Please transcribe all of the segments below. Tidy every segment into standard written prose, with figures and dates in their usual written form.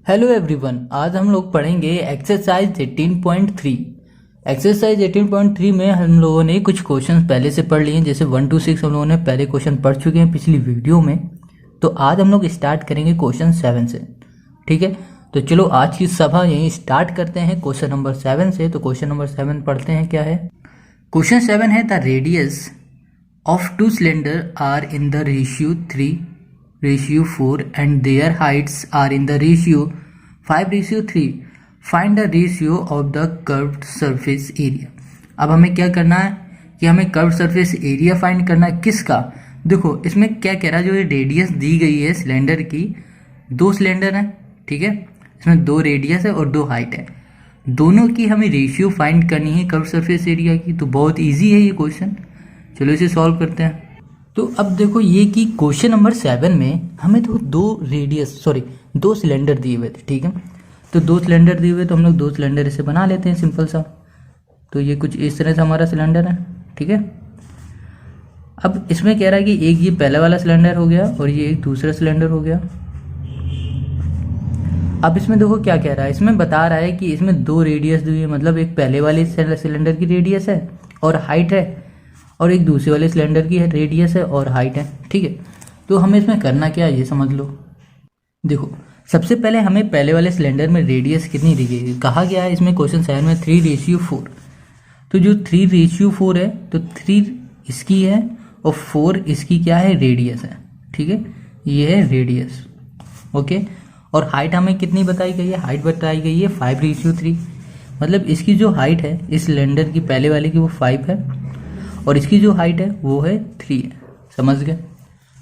Hello everyone, आज हम लोग पढ़ेंगे एक्सरसाइज 18.3। एक्सरसाइज 18.3 में हम लोगों ने कुछ क्वेश्चंस पहले से पढ़ लिए हैं, जैसे 1 to 6 हम लोगों ने पहले क्वेश्चन पढ़ चुके हैं पिछली वीडियो में। तो आज हम लोग स्टार्ट करेंगे क्वेश्चन 7 से। ठीक है, तो चलो आज की सभा यहीं स्टार्ट करते हैं क्वेश्चन नंबर 7 से। तो क्वेश्चन नंबर 7 पढ़ते हैं, क्या है। क्वेश्चन 7 है, the radius of two cylinder are in the ratio 3:4 and their heights are in the ratio 5:3. Find the ratio of the curved surface area. अब हमें क्या करना है कि हमें कर्व सरफेस एरिया फाइंड करना है। किसका? देखो इसमें क्या कह रहा है, जो ये रेडियस दी गई है सिलेंडर की, 2 सिलेंडर हैं, ठीक है, इसमें 2 रेडियस है और 2 हाइट है, दोनों की हमें रेशियो फाइंड करनी है कर्व सरफेस एरिया की। तो बहुत ईजी है ये क्वेश्चन, चलो इसे सॉल्व करते हैं। तो अब देखो ये कि क्वेश्चन नंबर 7 में हमें तो 2 सिलेंडर दिए हुए थे, ठीक है। तो 2 सिलेंडर दिए हुए, तो हम लोग 2 सिलेंडर इसे बना लेते हैं सिंपल सा। तो ये कुछ इस तरह से हमारा सिलेंडर है, ठीक है। अब इसमें कह रहा है कि एक ये पहला वाला सिलेंडर हो गया और ये एक दूसरा सिलेंडर हो गया। अब इसमें देखो क्या कह रहा है, इसमें बता रहा है कि इसमें 2 रेडियस दी हुई है, मतलब एक पहले वाले सिलेंडर की रेडियस है और हाइट है, और एक दूसरे वाले सिलेंडर की रेडियस है और हाइट है, ठीक है। तो हमें इसमें करना क्या है ये समझ लो। देखो सबसे पहले हमें पहले वाले सिलेंडर में रेडियस कितनी दी गई है, कहा गया है इसमें क्वेश्चन 7 में 3:4। तो जो 3:4 है, तो 3 इसकी है और 4 इसकी क्या है, रेडियस है, ठीक है, ये है रेडियस, ओके। और हाइट हमें कितनी बताई गई है, हाइट बताई गई है 5:3, मतलब इसकी जो हाइट है इस सिलेंडर की पहले वाले की वो 5 है और इसकी जो हाइट है वो है 3 है, समझ गए।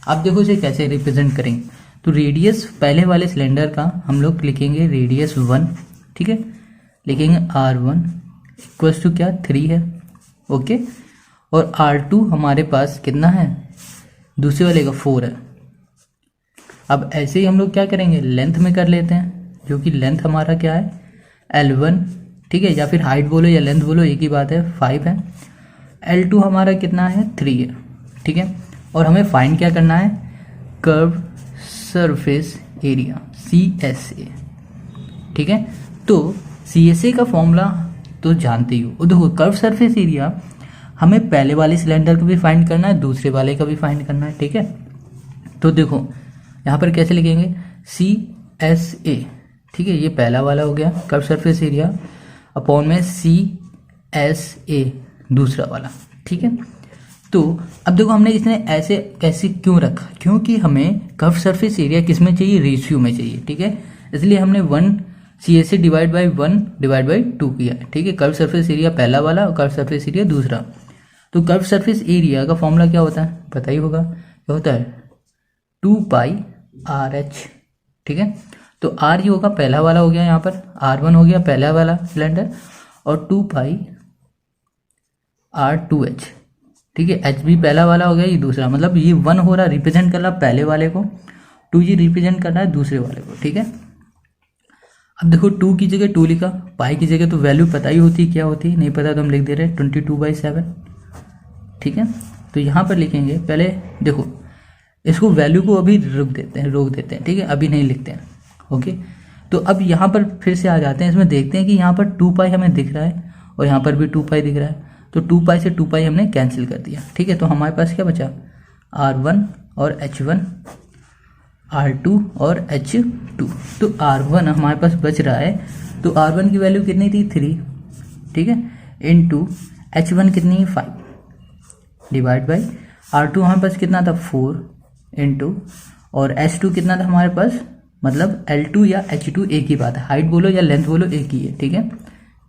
अब देखो इसे कैसे रिप्रेजेंट करेंगे। तो रेडियस पहले वाले सिलेंडर का हम लोग लिखेंगे रेडियस 1, ठीक है, लिखेंगे R1 इक्वल्स टू क्या, 3 है, ओके। और R2 हमारे पास कितना है, दूसरे वाले का 4 है। अब ऐसे ही हम लोग क्या करेंगे, लेंथ में कर लेते हैं, जो कि लेंथ हमारा क्या है, L1, ठीक है, या फिर हाइट बोलो या लेंथ बोलो एक ही बात है, 5 है। L2 हमारा कितना है, 3 है, ठीक है। और हमें फाइंड क्या करना है, कर्व सरफेस एरिया CSA, ठीक है। तो CSA का फॉर्मूला तो जानते ही हो। देखो कर्व सरफेस एरिया हमें पहले वाले सिलेंडर को भी फाइंड करना है, दूसरे वाले का भी फाइंड करना है, ठीक है। तो देखो यहाँ पर कैसे लिखेंगे, CSA, ठीक है, ये पहला वाला हो गया कर्व सरफेस एरिया, अपॉन में CSA दूसरा वाला, ठीक है। तो अब देखो हमने इसने ऐसे क्यों रखा, क्योंकि हमें कर्व सरफेस एरिया किस में चाहिए, रेशियो में चाहिए, ठीक है। इसलिए हमने 1 CSA डिवाइड बाई 2 किया, ठीक है। कर्व सरफेस एरिया पहला वाला और कर्व सरफेस एरिया दूसरा। तो कर्व सरफेस एरिया का फॉर्मूला क्या होता है, पता ही होगा, क्या होता है, 2πRH, ठीक है। तो R ही होगा, पहला वाला हो गया, यहाँ पर R1 हो गया पहला वाला सिलेंडर, और 2πR2H, ठीक है, H भी पहला वाला हो गया, ये दूसरा, मतलब ये 1 हो रहा रिप्रेजेंट कर रहा पहले वाले को, 2 जी रिप्रेजेंट कर रहा है दूसरे वाले को, ठीक है। अब देखो 2 की जगह 2 लिखा, पाई की जगह तो वैल्यू पता ही होती क्या होती, नहीं पता तो हम लिख दे रहे हैं 22/7, ठीक है। तो यहाँ पर लिखेंगे, पहले देखो इसको वैल्यू को अभी रोक देते हैं, ठीक है, अभी नहीं लिखते हैं, ओके। तो अब यहाँ पर फिर से आ जाते हैं, इसमें देखते हैं कि यहाँ पर 2π हमें दिख रहा है और यहाँ पर भी 2π दिख रहा है। तो 2π से 2π हमने कैंसिल कर दिया, ठीक है। तो हमारे पास क्या बचा, R1 और H1, R2 और H2। तो R1 हमारे पास बच रहा है, तो R1 की वैल्यू कितनी थी, 3, ठीक है, इनटू H1 कितनी है, 5, डिवाइड बाई R2 हमारे पास कितना था, 4, इनटू, और H2 कितना था हमारे पास, मतलब L2 या H2 एक ही बात है, हाइट बोलो या लेंथ बोलो एक ही है, ठीक है,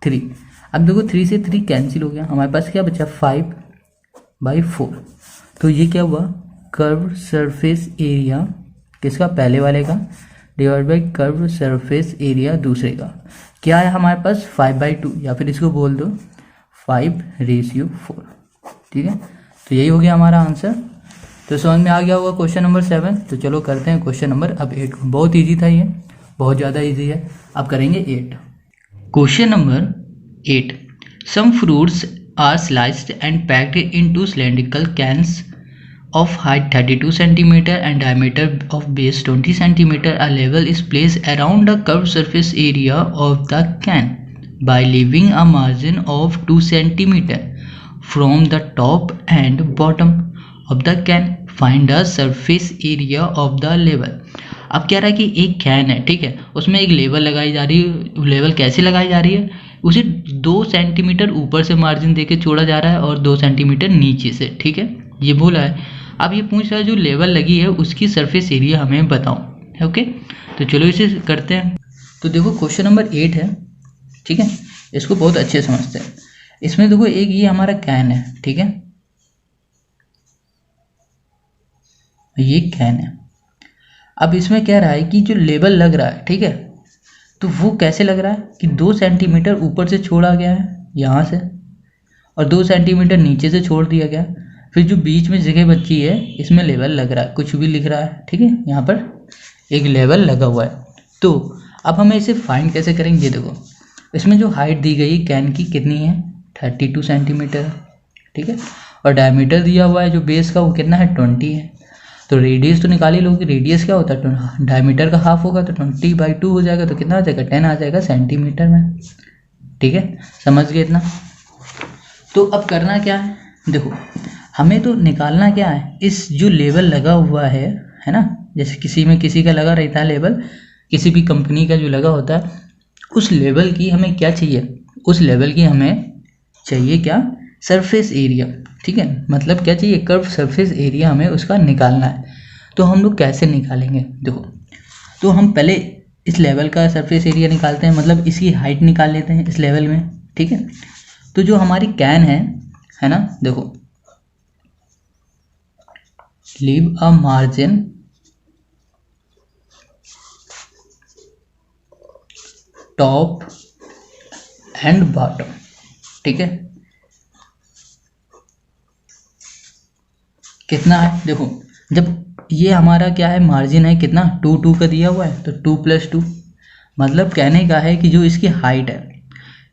3। अब देखो 3 से 3 कैंसिल हो गया, हमारे पास क्या बचा, 5/4। तो ये क्या हुआ, कर्व सरफेस एरिया किसका, पहले वाले का, divide by curve surface area दूसरे का, क्या है हमारे पास, 5/2, या फिर इसको बोल दो 5:4, ठीक है। तो यही हो गया हमारा आंसर। तो समझ में आ गया होगा क्वेश्चन नंबर 7। तो चलो करते हैं क्वेश्चन नंबर अब 8। बहुत ईजी था ये, बहुत ज़्यादा ईजी है। अब करेंगे 8। Question number 8, some fruits are sliced and packed into cylindrical cans of height 32 centimeter and diameter of base 20 centimeter, a level is placed around the curved surface area of the can by leaving a margin of 2 centimeter from the top and bottom of the can. Find the surface area of the level. अब कह रहा है कि एक can है, ठीक है, उसमें एक लेवल लगाई जा रही है। लेवल कैसे लगाई जा रही है, उसे 2 सेंटीमीटर ऊपर से मार्जिन देके छोड़ा जा रहा है और 2 सेंटीमीटर नीचे से, ठीक है, ये बोला है। अब ये पूछ रहा है जो लेवल लगी है उसकी सरफेस एरिया हमें बताओ, ओके। तो चलो इसे करते हैं। तो देखो क्वेश्चन नंबर 8 है, ठीक है, इसको बहुत अच्छे समझते हैं। इसमें देखो एक ये हमारा कैन है, ठीक है, ये कैन है। अब इसमें कह रहा है कि जो लेवल लग रहा है, ठीक है, तो वो कैसे लग रहा है कि 2 सेंटीमीटर ऊपर से छोड़ा गया है यहाँ से और 2 सेंटीमीटर नीचे से छोड़ दिया गया। फिर जो बीच में जगह बची है इसमें लेवल लग रहा है, कुछ भी लिख रहा है, ठीक है, यहाँ पर एक लेवल लगा हुआ है। तो अब हमें इसे फाइंड कैसे करेंगे, देखो इसमें जो हाइट दी गई कैन की कितनी है, 32 सेंटीमीटर, ठीक है, और डायमीटर दिया हुआ है जो बेस का वो कितना है, 20 है। तो रेडियस तो निकाल ही लो कि रेडियस क्या होता है, डायमीटर का हाफ होगा तो 20/2 हो जाएगा, तो कितना आ जाएगा, 10 आ जाएगा सेंटीमीटर में, ठीक है, समझ गए इतना। तो अब करना क्या है, देखो हमें तो निकालना क्या है, इस जो लेवल लगा हुआ है ना, जैसे किसी का लगा रहता है लेवल, किसी भी कंपनी का जो लगा होता है, उस लेवल की हमें क्या चाहिए, उस लेवल की हमें चाहिए क्या, सरफेस एरिया, ठीक है, मतलब क्या चाहिए, कर्व सरफेस एरिया हमें उसका निकालना है। तो हम लोग कैसे निकालेंगे, देखो तो हम पहले इस लेवल का सरफेस एरिया निकालते हैं, मतलब इसकी हाइट निकाल लेते हैं इस लेवल में, ठीक है। तो जो हमारी कैन है ना, देखो leave a margin top and bottom, ठीक है, कितना है, देखो जब ये हमारा क्या है, मार्जिन है कितना, 2 का दिया हुआ है, तो 2 + 2, मतलब कहने का है कि जो इसकी हाइट है,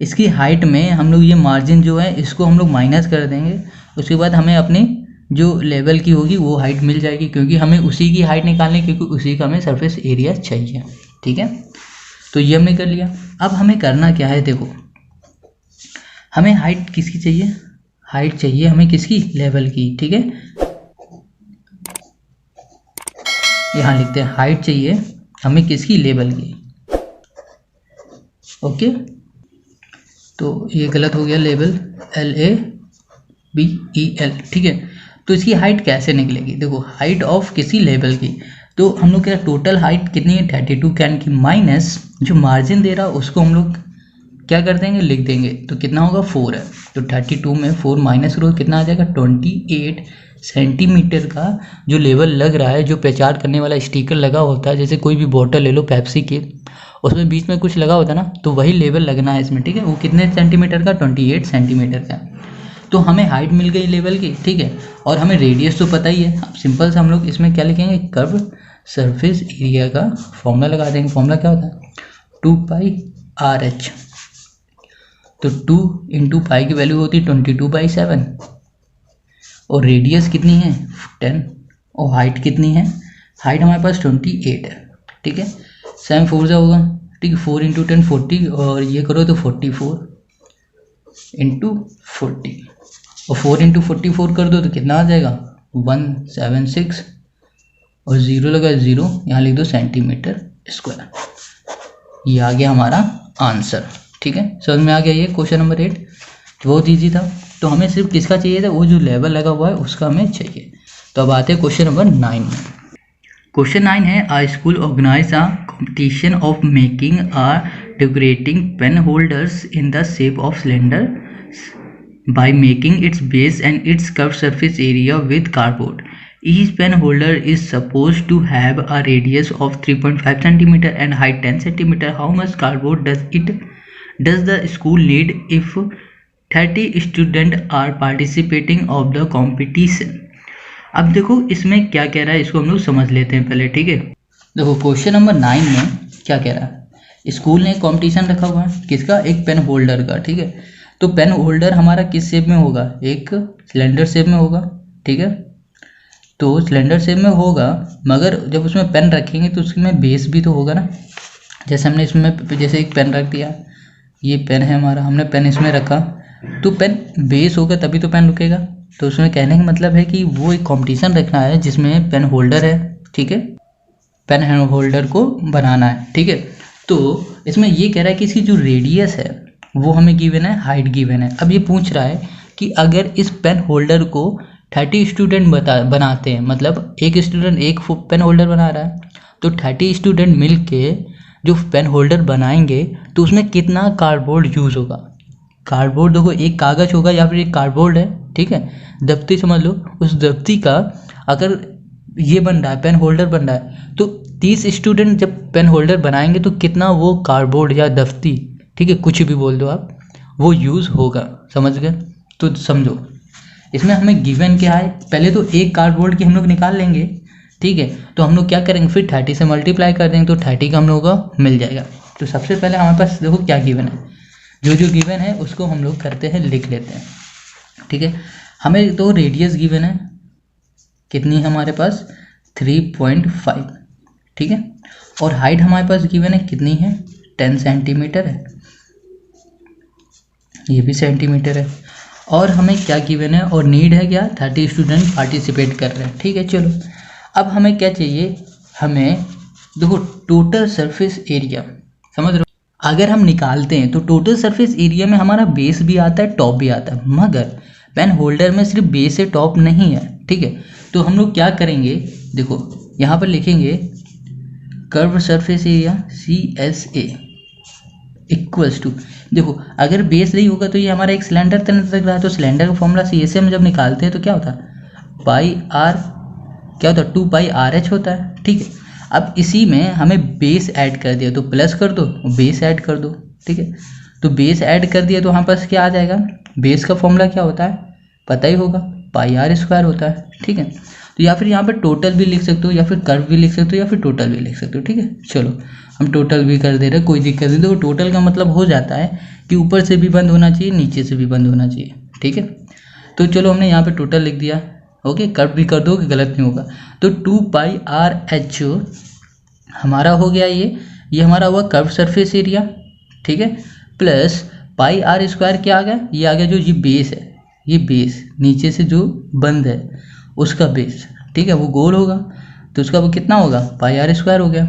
इसकी हाइट में हम लोग ये मार्जिन जो है इसको हम लोग माइनस कर देंगे, उसके बाद हमें अपनी जो लेवल की होगी वो हाइट मिल जाएगी, क्योंकि हमें उसी की हाइट निकालनी, क्योंकि उसी का हमें सरफेस एरिया चाहिए, ठीक है। तो ये हमने कर लिया। अब हमें करना क्या है, देखो हमें हाइट किसकी चाहिए, हाइट चाहिए हमें किसकी, लेवल की, ठीक है, यहाँ लिखते हैं हाइट चाहिए हमें किसकी, लेवल की, ओके। तो ये गलत हो गया, लेवल LABEL, ठीक है। तो इसकी हाइट कैसे निकलेगी, देखो हाइट ऑफ किसी लेवल की, तो हम लोग क्या टोटल हाइट कितनी है, 32 कैन की, माइनस जो मार्जिन दे रहा है उसको हम लोग क्या कर देंगे, लिख देंगे, तो कितना होगा, 4 है, तो 32 में 4 माइनस करो कितना आ जाएगा, 28 सेंटीमीटर का जो लेवल लग रहा है, जो प्रचार करने वाला स्टिकर लगा होता है, जैसे कोई भी बॉटल ले लो पेप्सी की, उसमें बीच में कुछ लगा होता है ना, तो वही लेवल लगना है इसमें, ठीक है। वो कितने सेंटीमीटर का, 28 सेंटीमीटर का। तो हमें हाइट मिल गई लेवल की, ठीक है, और हमें रेडियस तो पता ही है। अब सिंपल से हम लोग इसमें क्या लिखेंगे, कर्व सरफेस एरिया का फॉर्मूला लगा देंगे। फॉर्मूला क्या होता है, 2πRH। तो 2 × पाई की वैल्यू होती है 22/7, और रेडियस कितनी है, 10, और हाइट कितनी है, हाइट हमारे पास 28 है, ठीक है। 7 4 जा होगा, ठीक है, 4 × 10 40, और ये करो तो 44 × 40, और 4 × 44 कर दो तो कितना आ जाएगा, 176, और 0 लगा 0, यहाँ लिख दो सेंटीमीटर स्क्वायर। ये आ गया हमारा आंसर, ठीक है। समझ में आ गया ये क्वेश्चन नंबर 8, बहुत ईजी था। तो हमें सिर्फ किसका चाहिए था, वो जो लेवल लगा हुआ है उसका हमें चाहिए। तो अब आते हैं क्वेश्चन नंबर 9 में। क्वेश्चन 9 है, a school organise a competition of making a decorating pen holders in the shape of cylinder by making its base and its curved surface area with cardboard. Each pen holder is supposed to have a radius of 3.5 cm and height 10 cm. How much cardboard does the school need if 30 students are participating of the competition? अब देखो इसमें क्या कह रहा है, इसको हम लोग समझ लेते हैं पहले, ठीक है। देखो क्वेश्चन नंबर 9 में क्या कह रहा है, स्कूल ने कंपटीशन रखा हुआ है किसका, एक पेन होल्डर का, ठीक है। तो पेन होल्डर हमारा किस शेप में होगा, एक सिलेंडर शेप में होगा, ठीक है। तो सिलेंडर शेप में होगा, मगर जब उसमें पेन रखेंगे तो उसमें बेस भी तो होगा ना। जैसे हमने इसमें जैसे एक पेन रख दिया, ये पेन है हमारा, हमने पेन इसमें रखा, तो पेन बेस होगा तभी तो पेन रुकेगा। तो उसमें कहने का मतलब है कि वो एक कंपटीशन रखना है जिसमें पेन होल्डर है, ठीक है, पेन होल्डर को बनाना है, ठीक है। तो इसमें ये कह रहा है कि इसकी जो रेडियस है वो हमें गिवन है, हाइट गिवन है। अब ये पूछ रहा है कि अगर इस पेन होल्डर को 30 स्टूडेंट बनाते हैं, मतलब एक स्टूडेंट एक पेन होल्डर बना रहा है, तो 30 स्टूडेंट मिल के जो पेन होल्डर बनाएंगे तो उसमें कितना कार्डबोर्ड यूज़ होगा। कार्डबोर्ड देखो एक कागज़ होगा या फिर एक कार्डबोर्ड है, ठीक है, दफ्ती समझ लो। उस दफ्ती का अगर ये बन रहा है, पेन होल्डर बन रहा है, तो 30 स्टूडेंट जब पेन होल्डर बनाएंगे तो कितना वो कार्डबोर्ड या दफ्ती, ठीक है, कुछ भी बोल दो आप, वो यूज़ होगा। समझ गए? तो समझो इसमें हमें गिवन क्या है, पहले तो एक कार्डबोर्ड की हम लोग निकाल लेंगे, ठीक है। तो हम लोग क्या करेंगे, फिर 30 से मल्टीप्लाई कर देंगे तो 30 का हम लोग को मिल जाएगा। तो सबसे पहले हमारे पास देखो क्या गिवन है, जो जो गिवन है उसको हम लोग करते हैं, लिख लेते हैं, ठीक है। हमें तो रेडियस गिवन है, कितनी है हमारे पास 3.5, ठीक है, और हाइट हमारे पास गिवन है कितनी है 10 सेंटीमीटर है, ये भी सेंटीमीटर है, और हमें क्या गिवन है और नीड है क्या 30 स्टूडेंट पार्टिसिपेट कर रहे हैं, ठीक है। चलो अब हमें क्या चाहिए, हमें देखो टोटल सरफेस एरिया, समझ रहे हो, अगर हम निकालते हैं तो टोटल सरफेस एरिया में हमारा बेस भी आता है टॉप भी आता है, मगर पेन होल्डर में सिर्फ बेस है टॉप नहीं है, ठीक है। तो हम लोग क्या करेंगे, देखो यहाँ पर लिखेंगे curve surface area CSA equals to, देखो अगर बेस नहीं होगा तो ये हमारा एक सिलेंडर तरह लग रहा है, तो सिलेंडर का फॉर्मूला CSA में जब निकालते हैं तो क्या होता है पाई आर, क्या होता है 2 पाई RH होता है, ठीक है। अब इसी में हमें बेस ऐड कर दिया तो प्लस कर दो, बेस ऐड कर दो, ठीक है। तो बेस ऐड कर दिया तो हमारे पास क्या आ जाएगा, बेस का फॉर्मूला क्या होता है पता ही होगा, पाई आर स्क्वायर होता है, ठीक है। तो या फिर यहाँ पर टोटल भी लिख सकते हो, या फिर कर्व भी लिख सकते हो, या फिर टोटल भी लिख सकते हो, ठीक है। चलो हम टोटल भी कर दे रहे हैं, कोई दिक्कत नहीं। देखो टोटल का मतलब हो जाता है कि ऊपर से भी बंद होना चाहिए, नीचे से भी बंद होना चाहिए, ठीक है। तो चलो हमने यहाँ पे टोटल लिख दिया, ओके, कर्व भी कर दो कि गलत नहीं होगा। तो 2 पाई RH हमारा हो गया, ये हमारा हुआ कर्व सरफेस एरिया, ठीक है, प्लस पाई आर स्क्वायर क्या आ गया, ये आ गया जो ये बेस है, ये बेस नीचे से जो बंद है उसका बेस, ठीक है, वो गोल होगा तो उसका वो कितना होगा पाई आर स्क्वायर हो गया।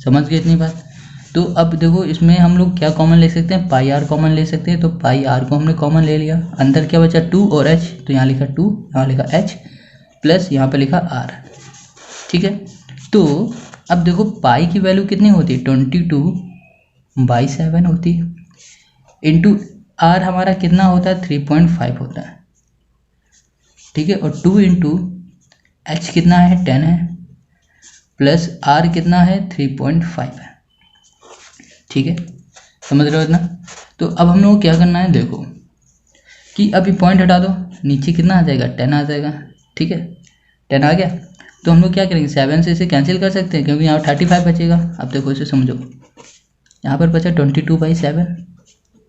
समझ गए इतनी बात? तो अब देखो इसमें हम लोग क्या कॉमन ले सकते हैं, पाई आर कॉमन ले सकते हैं, तो पाई आर को हमने कॉमन ले लिया, अंदर क्या बचा 2 और H, तो यहाँ लिखा 2, यहाँ लिखा H, प्लस यहाँ पे लिखा R, ठीक है। तो अब देखो पाई की वैल्यू कितनी होती है 22/7 होती है, इंटू आर हमारा कितना होता है 3.5 होता है, ठीक है, और 2 इंटू H कितना है 10 है, प्लस R कितना है 3.5 है, ठीक है, समझ रहे हो इतना। तो अब हम लोग को क्या करना है, देखो कि अभी पॉइंट हटा दो, नीचे कितना आ जाएगा 10 आ जाएगा, ठीक है, 10 आ गया। तो हम लोग क्या करेंगे 7 से इसे कैंसिल कर सकते हैं क्योंकि यहाँ 35 बचेगा। अब देखो इसे समझो, यहाँ पर बचा 22/7,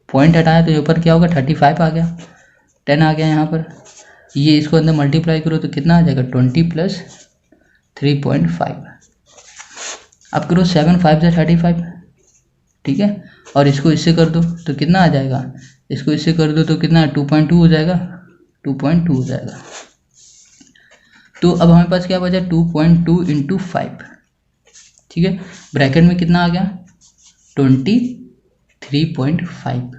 पॉइंट हटाया तो ऊपर क्या होगा 35 आ गया, 10 आ गया यहाँ पर, ये इसको अंदर मल्टीप्लाई करो तो कितना आ जाएगा 20 + 3.5, अब करो 7 5 से 35, ठीक है, और इसको इससे कर दो तो कितना आ जाएगा, इसको इससे कर दो तो कितना 2.2 हो जाएगा, 2.2 हो जाएगा। तो अब हमारे पास क्या बचा 2.2 × 5, ठीक है, ब्रैकेट में कितना आ गया 23.5।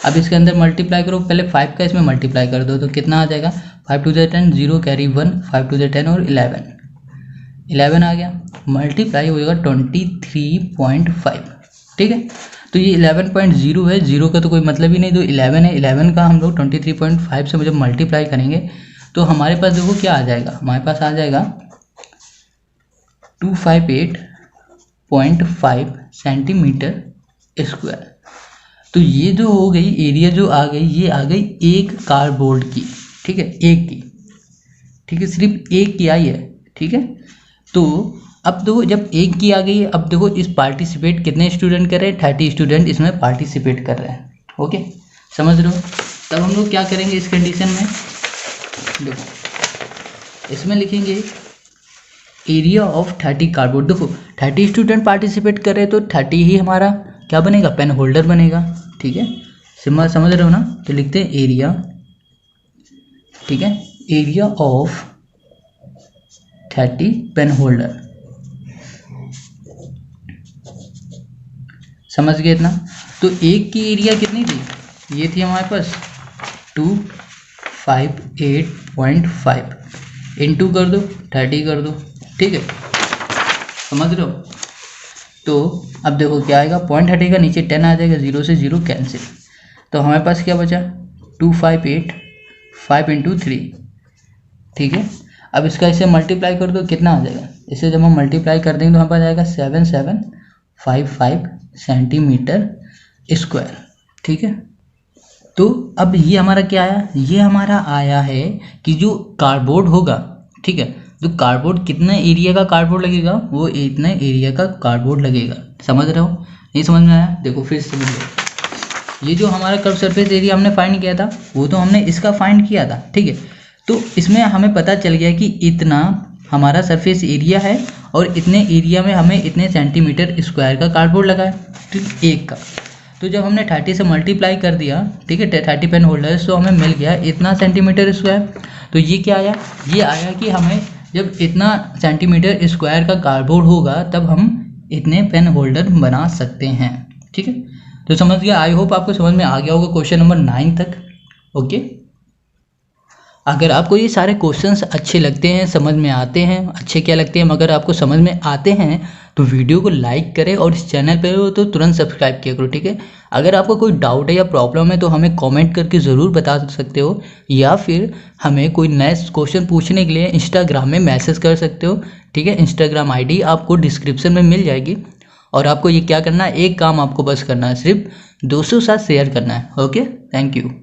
अब इसके अंदर मल्टीप्लाई करो, पहले 5 का इसमें मल्टीप्लाई कर दो तो कितना आ जाएगा 5 × 10, 0 कैरी 1, 5 × 10 और 11 आ गया, मल्टीप्लाई हो जाएगा 23.5, ठीक है। तो ये 11.0 है, 0 का तो कोई मतलब ही नहीं, तो 11 है, 11 का हम लोग 23.5 से जब मल्टीप्लाई करेंगे तो हमारे पास देखो क्या आ जाएगा, हमारे पास आ जाएगा 258.5 सेंटीमीटर स्क्वायर। तो ये जो हो गई एरिया जो आ गई, ये आ गई एक कार्डबोर्ड की, ठीक है, एक की, ठीक है, सिर्फ एक की आई है, ठीक है। तो अब देखो जब एक की आ गई है, अब देखो इस पार्टिसिपेट कितने स्टूडेंट कर रहे हैं 30 स्टूडेंट इसमें पार्टिसिपेट कर रहे हैं, ओके, समझ रहे हो। तब हम लोग क्या करेंगे इस कंडीशन में, देखो इसमें लिखेंगे एरिया ऑफ 30 कार्डबोर्ड। देखो 30 स्टूडेंट पार्टिसिपेट कर रहे हैं तो 30 ही हमारा क्या बनेगा, पेन होल्डर बनेगा। ठीक है, सिंबल समझ रहे हो ना। तो लिखते हैं एरिया, ठीक है, एरिया ऑफ 30 पेन होल्डर। समझ गए इतना। तो एक की एरिया कितनी थी, ये थी हमारे पास 258.5 इंटू कर दो 30 कर दो। ठीक है, समझ रहे हो। तो अब देखो क्या आएगा, 0.30 का नीचे 10 आ जाएगा, 0 से 0 कैंसिल। तो हमारे पास क्या बचा 2585 इंटू 3। ठीक है, अब इसका इसे मल्टीप्लाई कर दो, कितना आ जाएगा, इसे जब हम मल्टीप्लाई कर देंगे तो हमारे पास आएगा 7755 सेंटीमीटर स्क्वायर। ठीक है, तो अब ये हमारा क्या आया, ये हमारा आया है कि जो कार्डबोर्ड होगा, ठीक है, जो कार्डबोर्ड कितने एरिया का कार्डबोर्ड लगेगा, वो इतने एरिया का कार्डबोर्ड लगेगा। समझ रहे हो, नहीं समझ में आया, देखो फिर समझ लो। ये जो हमारा कर्व सरफेस एरिया हमने फाइंड किया था, वो तो हमने इसका फाइंड किया था। ठीक है, तो इसमें हमें पता चल गया कि इतना हमारा सरफेस एरिया है और इतने एरिया में हमें इतने सेंटीमीटर स्क्वायर का कार्डबोर्ड लगा है, ठीक, एक का। तो जब हमने 30 से मल्टीप्लाई कर दिया, ठीक है, 30 पेन होल्डर्स, तो हमें मिल गया इतना सेंटीमीटर स्क्वायर। तो ये क्या आया, ये आया कि हमें जब इतना सेंटीमीटर स्क्वायर का कार्डबोर्ड होगा तब हम इतने पेन होल्डर बना सकते हैं। ठीक है, तो समझ गया। आई होप आपको समझ में आ गया होगा क्वेश्चन नंबर 9 तक। ओके, अगर आपको ये सारे क्वेश्चंस अच्छे लगते हैं, समझ में आते हैं, अच्छे क्या लगते हैं मगर आपको समझ में आते हैं, तो वीडियो को लाइक करें और इस चैनल पर हो तो तुरंत सब्सक्राइब किया करो। ठीक है, अगर आपको कोई डाउट है या प्रॉब्लम है तो हमें कमेंट करके ज़रूर बता सकते हो, या फिर हमें कोई नए क्वेश्चन पूछने के लिए इंस्टाग्राम में मैसेज कर सकते हो। ठीक है, इंस्टाग्राम आईडी आपको डिस्क्रिप्शन में मिल जाएगी। और आपको ये क्या करना है, एक काम आपको बस करना है, सिर्फ दोस्तों के साथ शेयर करना है। Okay, thank you.